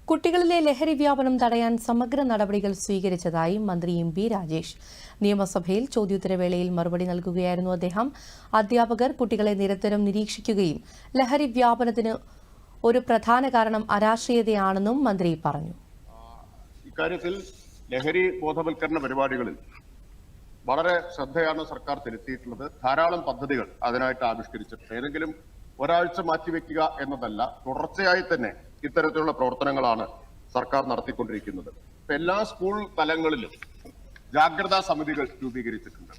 കുട്ടികളിലെ ലഹരി വ്യാപനം തടയാൻ സമഗ്ര നടപടികൾ സ്വീകരിച്ചതായി മന്ത്രി എം.പി. രാജേഷ്. നിയമസഭയിൽ ചോദ്യോത്തരവേളയിൽ മറുപടി നൽകുകയായിരുന്നു അദ്ദേഹം. അധ്യാപകർ കുട്ടികളെ നിരന്തരം നിരീക്ഷിക്കുകയും ലഹരി വ്യാപനത്തിന് ഒരു പ്രധാന കാരണം അരാഷ്ട്രീയതയാണെന്നും മന്ത്രി പറഞ്ഞു. ഇക്കാര്യത്തിൽ ലഹരി ബോധവൽക്കരണ പരിപാടികളിൽ വളരെ ശ്രദ്ധയാണ് സർക്കാർ ചെലുത്തിയിട്ടുള്ളത്. ധാരാളം പദ്ധതികൾ അതിനായിട്ട് ആവിഷ്കരിച്ചിട്ടുണ്ട്. ഏതെങ്കിലും ഒരാഴ്ച മാറ്റിവെക്കുക എന്നതല്ല, തുടർച്ചയായി തന്നെ ഇത്തരത്തിലുള്ള പ്രവർത്തനങ്ങളാണ് സർക്കാർ നടത്തിക്കൊണ്ടിരിക്കുന്നത്. എല്ലാ സ്കൂൾ തലങ്ങളിലും ജാഗ്രതാ സമിതികൾ രൂപീകരിച്ചിട്ടുണ്ട്.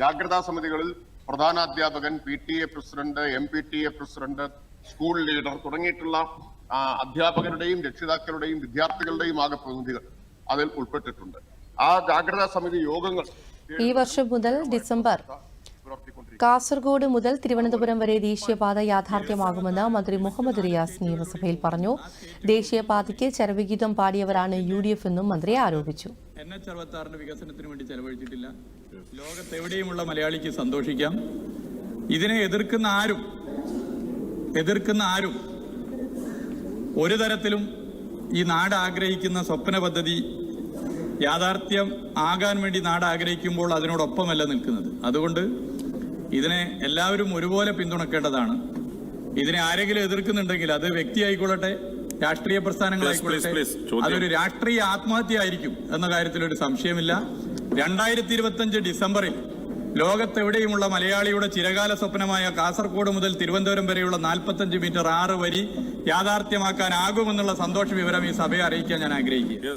ജാഗ്രതാ സമിതികളിൽ പ്രധാനാധ്യാപകൻ, PTA president, MPTA president, school leader തുടങ്ങിയിട്ടുള്ള അധ്യാപകരുടെയും രക്ഷിതാക്കളുടെയും വിദ്യാർത്ഥികളുടെയും ആകെ പ്രതിനിധികൾ അതിൽ ഉൾപ്പെട്ടിട്ടുണ്ട്. ആ ജാഗ്രതാ സമിതി യോഗങ്ങൾ ഈ വർഷം മുതൽ ഡിസംബർ കാസർഗോഡ് മുതൽ തിരുവനന്തപുരം വരെ ദേശീയപാത യാഥാർത്ഥ്യമാകുമെന്ന് മന്ത്രി മുഹമ്മദ് റിയാസ് നിയമസഭയിൽ പറഞ്ഞു. ദേശീയപാതയ്ക്ക് ചരവിഹിതം പാടിയവരാണ് UDF എന്നും മന്ത്രി ആരോപിച്ചു. NH66 വികസനത്തിന് വേണ്ടി ചെലവഴിച്ചിട്ടില്ല. ലോകത്തെവിടെയുമുള്ള മലയാളിക്ക് സന്തോഷിക്കാം. ഇതിനെ എതിർക്കുന്ന ആരും ഒരു തരത്തിലും ഈ നാട് ആഗ്രഹിക്കുന്ന സ്വപ്ന പദ്ധതി യാഥാർത്ഥ്യം ആകാൻ വേണ്ടി നാട് ആഗ്രഹിക്കുമ്പോൾ അതിനോടൊപ്പമല്ല നിൽക്കുന്നത്. അതുകൊണ്ട് ഇതിനെ എല്ലാവരും ഒരുപോലെ പിന്തുണക്കേണ്ടതാണ്. ഇതിനെ ആരെങ്കിലും എതിർക്കുന്നുണ്ടെങ്കിൽ അത് വ്യക്തിയായിക്കൊള്ളട്ടെ, രാഷ്ട്രീയ പ്രസ്ഥാനങ്ങളായിക്കൊള്ളട്ടെ, അതൊരു രാഷ്ട്രീയ ആത്മഹത്യ ആയിരിക്കും എന്ന കാര്യത്തിൽ ഒരു സംശയമില്ല. 2025 ഡിസംബറിൽ ലോകത്തെവിടെയുമുള്ള മലയാളിയുടെ ചിരകാല സ്വപ്നമായ കാസർഗോഡ് മുതൽ തിരുവനന്തപുരം വരെയുള്ള 45 മീറ്റർ 6 വരി യാഥാർത്ഥ്യമാക്കാനാകുമെന്നുള്ള സന്തോഷ വിവരം ഈ സഭയെ അറിയിക്കാൻ ഞാൻ ആഗ്രഹിക്കുന്നു.